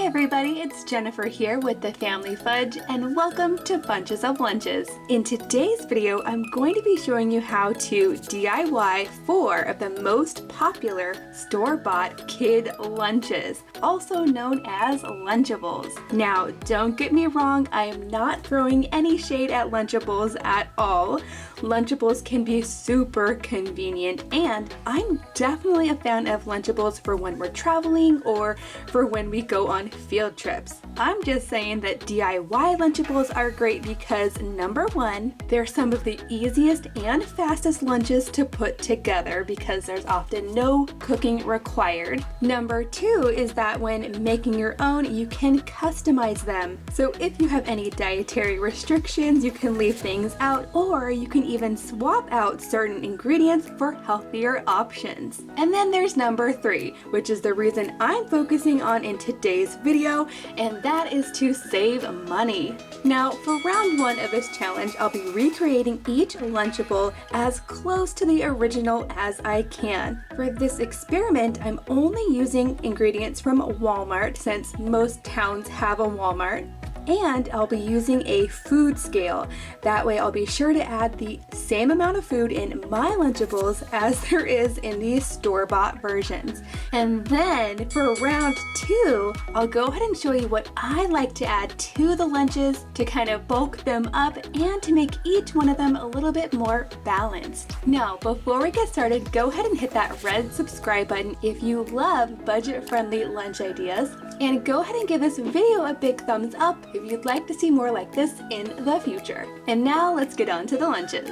Hey everybody, it's Jennifer here with the Family Fudge and welcome to Bunches of Lunches. In today's video, I'm going to be showing you how to DIY 4 of the most popular store-bought kid lunches, also known as Lunchables. Now, don't get me wrong, I am not throwing any shade at Lunchables at all. Lunchables can be super convenient, and I'm definitely a fan of Lunchables for when we're traveling or for when we go on field trips. I'm just saying that DIY Lunchables are great because number one, they're some of the easiest and fastest lunches to put together because there's often no cooking required. Number two is that when making your own, you can customize them. So if you have any dietary restrictions, you can leave things out, or you can even swap out certain ingredients for healthier options. And then there's number three, which is the reason I'm focusing on in today's video, and that is to save money. Now, for round one of this challenge, I'll be recreating each Lunchable as close to the original as I can. For this experiment, I'm only using ingredients from Walmart since most towns have a Walmart. And I'll be using a food scale. That way I'll be sure to add the same amount of food in my Lunchables as there is in the store-bought versions. And then for round two, I'll go ahead and show you what I like to add to the lunches to kind of bulk them up and to make each one of them a little bit more balanced. Now, before we get started, go ahead and hit that red subscribe button if you love budget-friendly lunch ideas. And go ahead and give this video a big thumbs up if you'd like to see more like this in the future. And now let's get on to the lunches.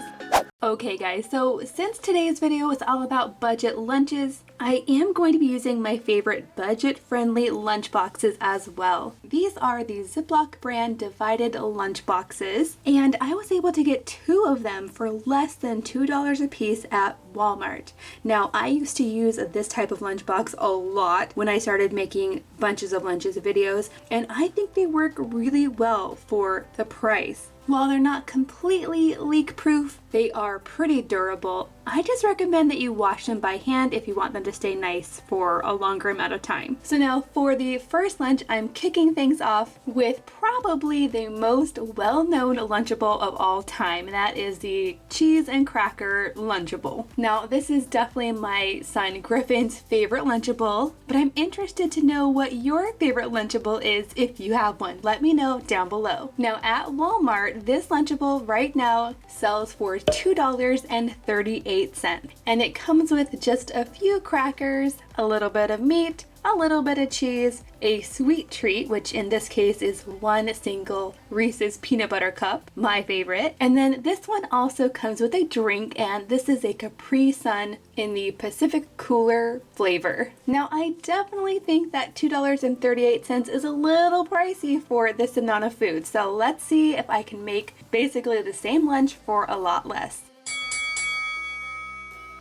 Okay guys, so since today's video is all about budget lunches, I am going to be using my favorite budget-friendly lunch boxes as well. These are the Ziploc brand divided lunch boxes, and I was able to get 2 of them for less than $2 a piece at Walmart. Now, I used to use this type of lunchbox a lot when I started making bunches of lunches videos, and I think they work really well for the price. While they're not completely leak-proof, they are pretty durable. I just recommend that you wash them by hand if you want them to stay nice for a longer amount of time. So now for the first lunch, I'm kicking things off with probably the most well-known Lunchable of all time, and that is the cheese and cracker Lunchable. Now, this is definitely my son Griffin's favorite Lunchable, but I'm interested to know what your favorite Lunchable is if you have one. Let me know down below. Now, at Walmart, this Lunchable right now sells for $2.38, and it comes with just a few crackers, a little bit of meat, a little bit of cheese, a sweet treat, which in this case is one single Reese's peanut butter cup, my favorite. And then this one also comes with a drink, and this is a Capri Sun in the Pacific Cooler flavor. Now, I definitely think that $2.38 is a little pricey for this amount of food, so let's see if I can make basically the same lunch for a lot less.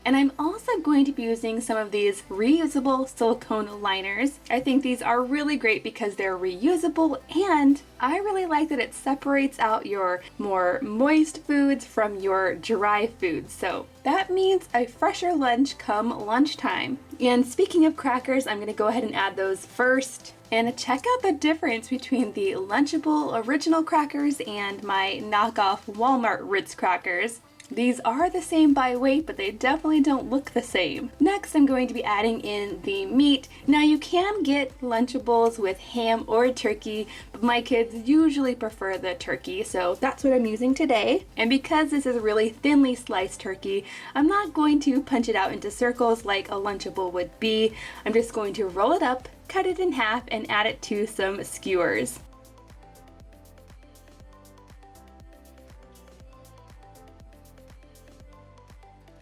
And I'm also going to be using some of these reusable silicone liners. I think these are really great because they're reusable, and I really like that it separates out your more moist foods from your dry foods. So that means a fresher lunch come lunchtime. And speaking of crackers, I'm gonna go ahead and add those first. And check out the difference between the Lunchable original crackers and my knockoff Walmart Ritz crackers. These are the same by weight, but they definitely don't look the same. Next, I'm going to be adding in the meat. Now, you can get Lunchables with ham or turkey, but my kids usually prefer the turkey, so that's what I'm using today. And because this is really thinly sliced turkey, I'm not going to punch it out into circles like a Lunchable would be. I'm just going to roll it up, cut it in half, and add it to some skewers.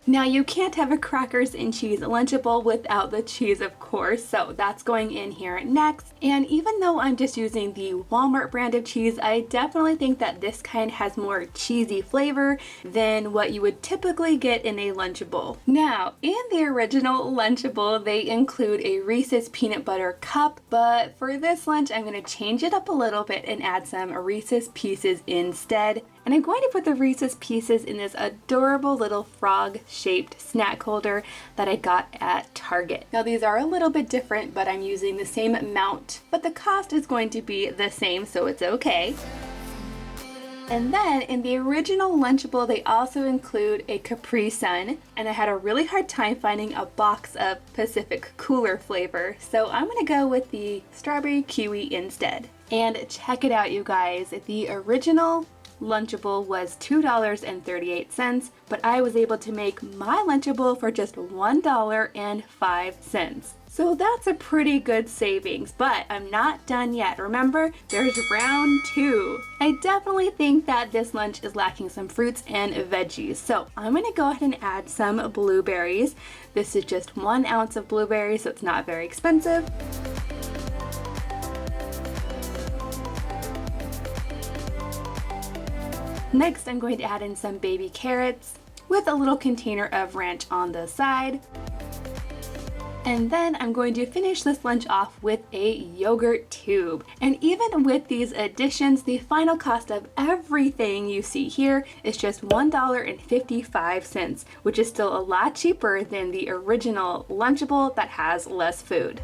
Now, you can't have a crackers and cheese Lunchable without the cheese, of course, so that's going in here next. And even though I'm just using the Walmart brand of cheese, I definitely think that this kind has more cheesy flavor than what you would typically get in a Lunchable. Now, in the original Lunchable, they include a Reese's peanut butter cup, but for this lunch, I'm going to change it up a little bit and add some Reese's Pieces instead. And I'm going to put the Reese's Pieces in this adorable little frog-shaped snack holder that I got at Target. Now these are a little bit different, but I'm using the same amount, but the cost is going to be the same, so it's okay. And then in the original Lunchable, they also include a Capri Sun, and I had a really hard time finding a box of Pacific Cooler flavor, so I'm gonna go with the strawberry kiwi instead. And check it out, you guys. The original Lunchable was $2.38, but I was able to make my Lunchable for just $1.05. So that's a pretty good savings, but I'm not done yet. Remember, there's round 2. I definitely think that this lunch is lacking some fruits and veggies, so I'm gonna go ahead and add some blueberries. This is just 1 ounce of blueberries, so it's not very expensive. Next, I'm going to add in some baby carrots with a little container of ranch on the side. And then I'm going to finish this lunch off with a yogurt tube. And even with these additions, the final cost of everything you see here is just $1.55, which is still a lot cheaper than the original Lunchable that has less food.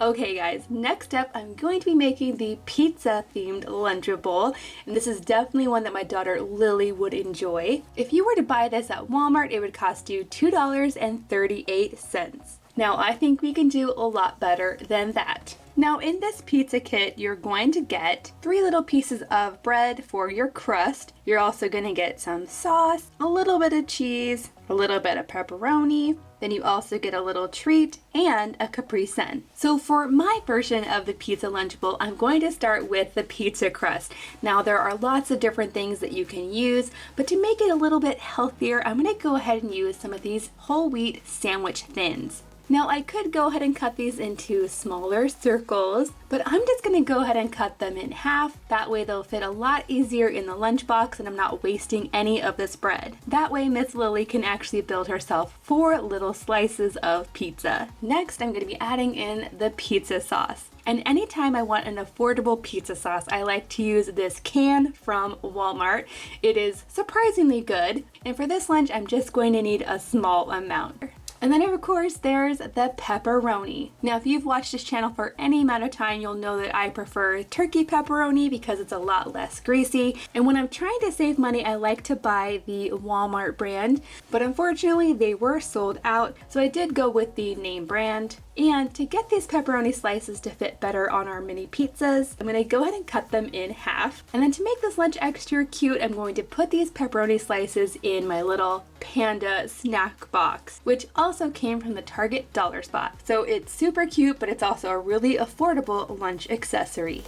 Okay guys, next up I'm going to be making the pizza themed Lunchable, and this is definitely one that my daughter Lily would enjoy. If you were to buy this at Walmart, it would cost you $2.38. Now I think we can do a lot better than that. Now in this pizza kit, you're going to get 3 little pieces of bread for your crust. You're also going to get some sauce, a little bit of cheese, a little bit of pepperoni. Then you also get a little treat and a Capri Sun. So for my version of the pizza Lunchable, I'm going to start with the pizza crust. Now there are lots of different things that you can use, but to make it a little bit healthier, I'm going to go ahead and use some of these whole wheat sandwich thins. Now I could go ahead and cut these into smaller circles, but I'm just going to go ahead and cut them in half. That way they'll fit a lot easier in the lunchbox and I'm not wasting any of this bread. That way Miss Lily can actually build herself 4 little slices of pizza. Next, I'm going to be adding in the pizza sauce. And anytime I want an affordable pizza sauce, I like to use this can from Walmart. It is surprisingly good. And for this lunch, I'm just going to need a small amount. And then of course there's the pepperoni. Now if you've watched this channel for any amount of time, you'll know that I prefer turkey pepperoni because it's a lot less greasy. And when I'm trying to save money, I like to buy the Walmart brand, but unfortunately they were sold out. So I did go with the name brand. And to get these pepperoni slices to fit better on our mini pizzas, I'm going to go ahead and cut them in half. And then to make this lunch extra cute, I'm going to put these pepperoni slices in my little panda snack box, which also came from the Target dollar spot. So it's super cute, but it's also a really affordable lunch accessory.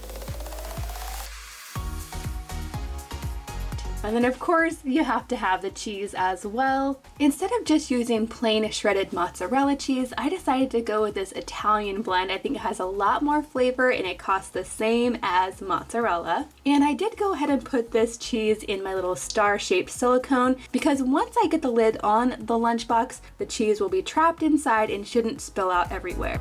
And then of course you have to have the cheese as well. Instead of just using plain shredded mozzarella cheese, I decided to go with this Italian blend. I think it has a lot more flavor and it costs the same as mozzarella. And I did go ahead and put this cheese in my little star-shaped silicone because once I get the lid on the lunchbox, the cheese will be trapped inside and shouldn't spill out everywhere.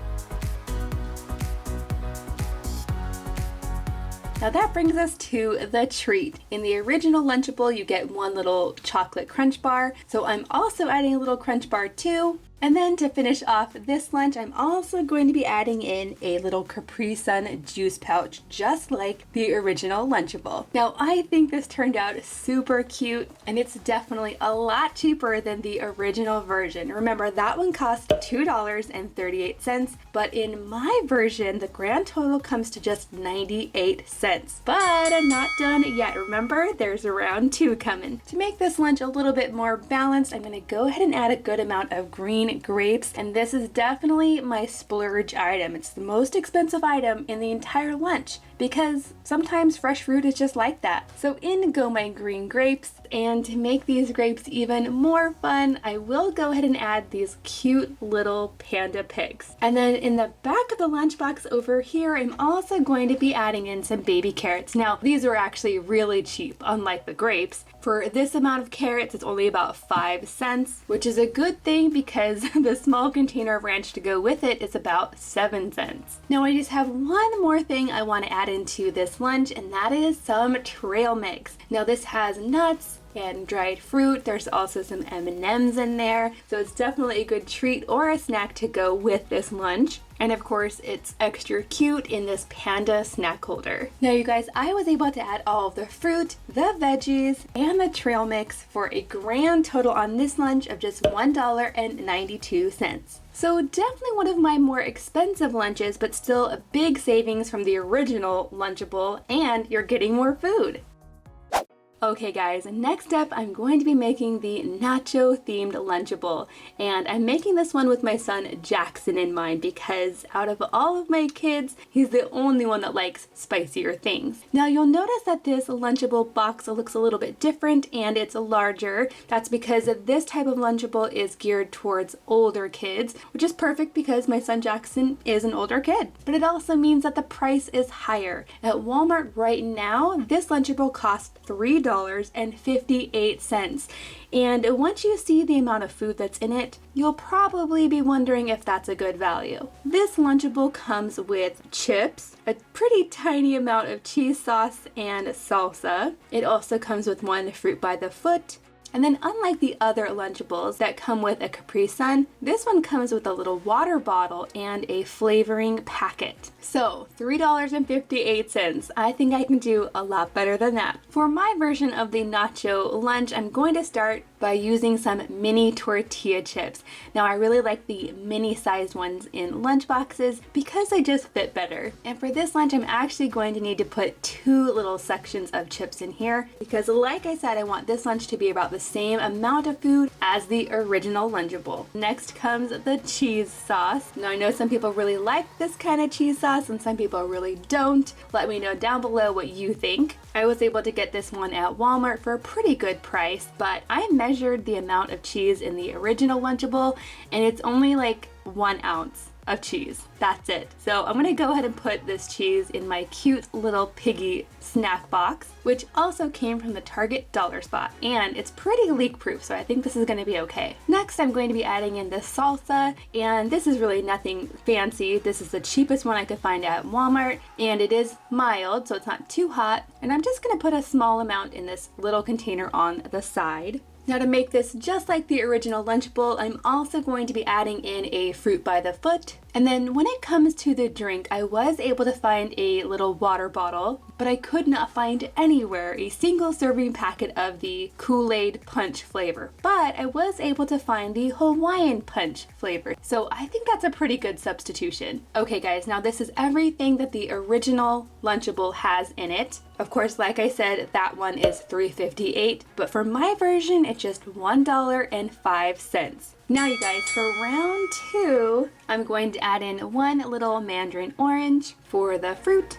Now that brings us to the treat. In the original Lunchable, you get 1 little chocolate crunch bar. So I'm also adding a little crunch bar too. And then to finish off this lunch, I'm also going to be adding in a little Capri Sun juice pouch, just like the original Lunchable. Now, I think this turned out super cute, and it's definitely a lot cheaper than the original version. Remember, that one cost $2.38, but in my version, the grand total comes to just 98 cents. But I'm not done yet. Remember, there's a round 2 coming. To make this lunch a little bit more balanced, I'm gonna go ahead and add a good amount of green grapes, and this is definitely my splurge item. It's the most expensive item in the entire lunch because sometimes fresh fruit is just like that. So in go my green grapes, and to make these grapes even more fun, I will go ahead and add these cute little panda pigs. And then in the back of the lunchbox over here, I'm also going to be adding in some baby carrots. Now, these are actually really cheap, unlike the grapes. For this amount of carrots, it's only about 5 cents, which is a good thing because because the small container of ranch to go with it is about 7 cents. Now I just have one more thing I want to add into this lunch, and that is some trail mix. Now this has nuts and dried fruit. There's also some M&Ms in there, so it's definitely a good treat or a snack to go with this lunch. And of course, it's extra cute in this panda snack holder. Now you guys, I was able to add all of the fruit, the veggies, and the trail mix for a grand total on this lunch of just $1.92. So definitely one of my more expensive lunches, but still a big savings from the original Lunchable, and you're getting more food. Okay guys, next up I'm going to be making the nacho themed Lunchable, and I'm making this one with my son Jackson in mind because out of all of my kids, he's the only one that likes spicier things. Now you'll notice that this Lunchable box looks a little bit different and it's larger. That's because this type of Lunchable is geared towards older kids, which is perfect because my son Jackson is an older kid. But it also means that the price is higher. At Walmart right now, this Lunchable costs $3.58. And once you see the amount of food that's in it, you'll probably be wondering if that's a good value. This Lunchable comes with chips, a pretty tiny amount of cheese sauce and salsa. It also comes with one fruit by the foot. And then unlike the other Lunchables that come with a Capri Sun, this one comes with a little water bottle and a flavoring packet. So $3.58. I think I can do a lot better than that. For my version of the Nacho Lunch, I'm going to start by using some mini tortilla chips. Now I really like the mini sized ones in lunch boxes because they just fit better. And for this lunch, I'm actually going to need to put 2 little sections of chips in here because like I said, I want this lunch to be about the same amount of food as the original Lunchable. Next comes the cheese sauce. Now I know some people really like this kind of cheese sauce and some people really don't. Let me know down below what you think. I was able to get this one at Walmart for a pretty good price, but I measured the amount of cheese in the original Lunchable and it's only like 1 ounce of cheese. That's it. So I'm gonna go ahead and put this cheese in my cute little piggy snack box, which also came from the Target dollar spot, and it's pretty leak proof, so I think this is gonna be okay. Next, I'm going to be adding in the salsa, and this is really nothing fancy. This is the cheapest one I could find at Walmart, and it is mild, so it's not too hot, and I'm just gonna put a small amount in this little container on the side. Now to make this just like the original Lunchable, I'm also going to be adding in a fruit by the foot. And then when it comes to the drink, I was able to find a little water bottle, but I could not find anywhere a single serving packet of the Kool-Aid punch flavor. But I was able to find the Hawaiian punch flavor. So I think that's a pretty good substitution. Okay guys, now this is everything that the original Lunchable has in it. Of course, like I said, that one is $3.58, but for my version, it's just $1.05. Now you guys, for round 2, I'm going to add in 1 little mandarin orange for the fruit.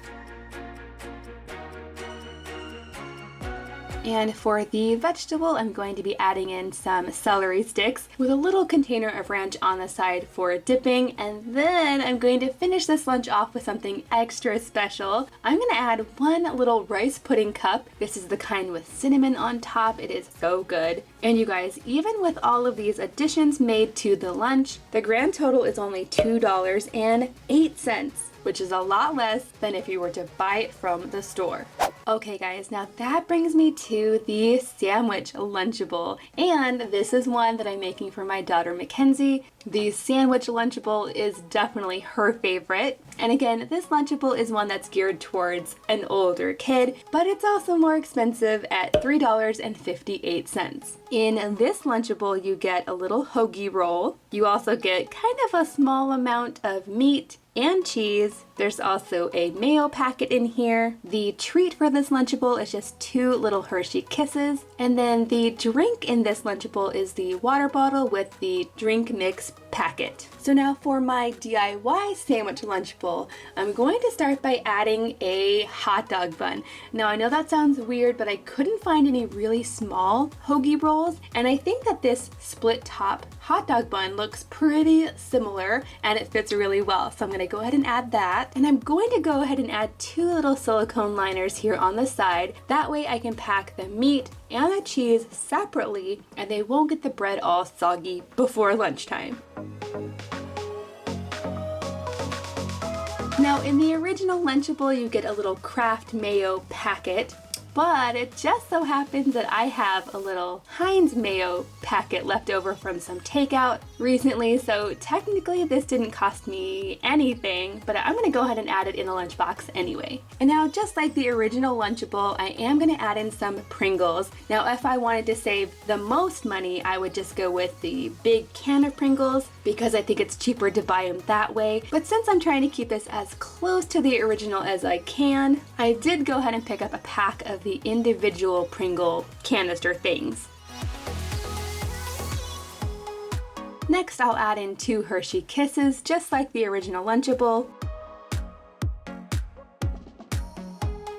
And for the vegetable, I'm going to be adding in some celery sticks with a little container of ranch on the side for dipping. And then I'm going to finish this lunch off with something extra special. I'm going to add 1 little rice pudding cup. This is the kind with cinnamon on top. It is so good. And you guys, even with all of these additions made to the lunch, the grand total is only $2.08, which is a lot less than if you were to buy it from the store. Okay guys, now that brings me to the sandwich Lunchable, and this is one that I'm making for my daughter Mackenzie. The sandwich Lunchable is definitely her favorite, and again, this Lunchable is one that's geared towards an older kid, but it's also more expensive at $3.58. In this Lunchable, you get a little hoagie roll. You also get kind of a small amount of meat and cheese. There's also a mayo packet in here. The treat for this Lunchable is just 2 little Hershey Kisses. And then the drink in this Lunchable is the water bottle with the drink mix packet. So now for my DIY sandwich Lunchable, I'm going to start by adding a hot dog bun. Now I know that sounds weird, but I couldn't find any really small hoagie rolls, and I think that this split top hot dog bun looks pretty similar and it fits really well. So I'm going to go ahead and add that, and I'm going to go ahead and add 2 little silicone liners here on the side. That way I can pack the meat and the cheese separately, and they won't get the bread all soggy before lunchtime. Now, in the original Lunchable, you get a little Kraft mayo packet, but it just so happens that I have a little Heinz mayo packet left over from some takeout recently, so technically this didn't cost me anything, but I'm gonna go ahead and add it in the lunchbox anyway. And now, just like the original Lunchable, I am gonna add in some Pringles. Now, if I wanted to save the most money, I would just go with the big can of Pringles because I think it's cheaper to buy them that way. But since I'm trying to keep this as close to the original as I can, I did go ahead and pick up a pack of the individual Pringle canister things. Next, I'll add in 2 Hershey Kisses, just like the original Lunchable.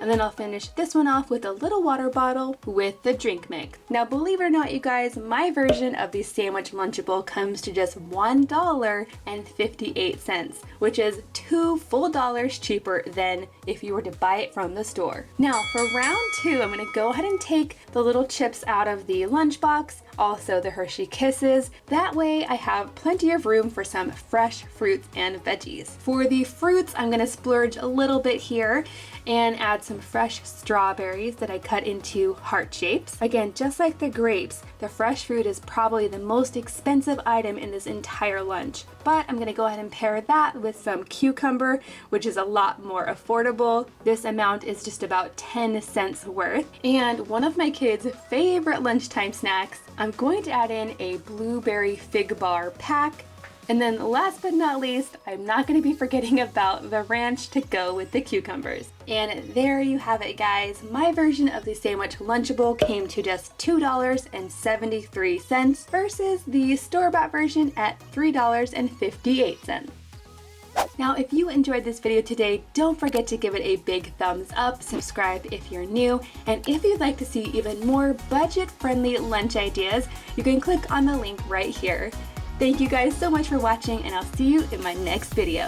And then I'll finish this one off with a little water bottle with the drink mix. Now, believe it or not, you guys, my version of the sandwich Lunchable comes to just $1.58, which is $2 full cheaper than if you were to buy it from the store. Now, for round 2, I'm gonna go ahead and take the little chips out of the lunchbox, also the Hershey Kisses. That way I have plenty of room for some fresh fruits and veggies. For the fruits, I'm gonna splurge a little bit here and add some fresh strawberries that I cut into heart shapes. Again, just like the grapes, the fresh fruit is probably the most expensive item in this entire lunch. But I'm gonna go ahead and pair that with some cucumber, which is a lot more affordable. This amount is just about 10 cents worth. And one of my kids' favorite lunchtime snacks, I'm going to add in a blueberry fig bar pack. And then last but not least, I'm not going to be forgetting about the ranch to go with the cucumbers. And there you have it, guys. My version of the sandwich Lunchable came to just $2.73 versus the store-bought version at $3.58. Now, if you enjoyed this video today, don't forget to give it a big thumbs up, subscribe if you're new, and if you'd like to see even more budget-friendly lunch ideas, you can click on the link right here. Thank you guys so much for watching, and I'll see you in my next video.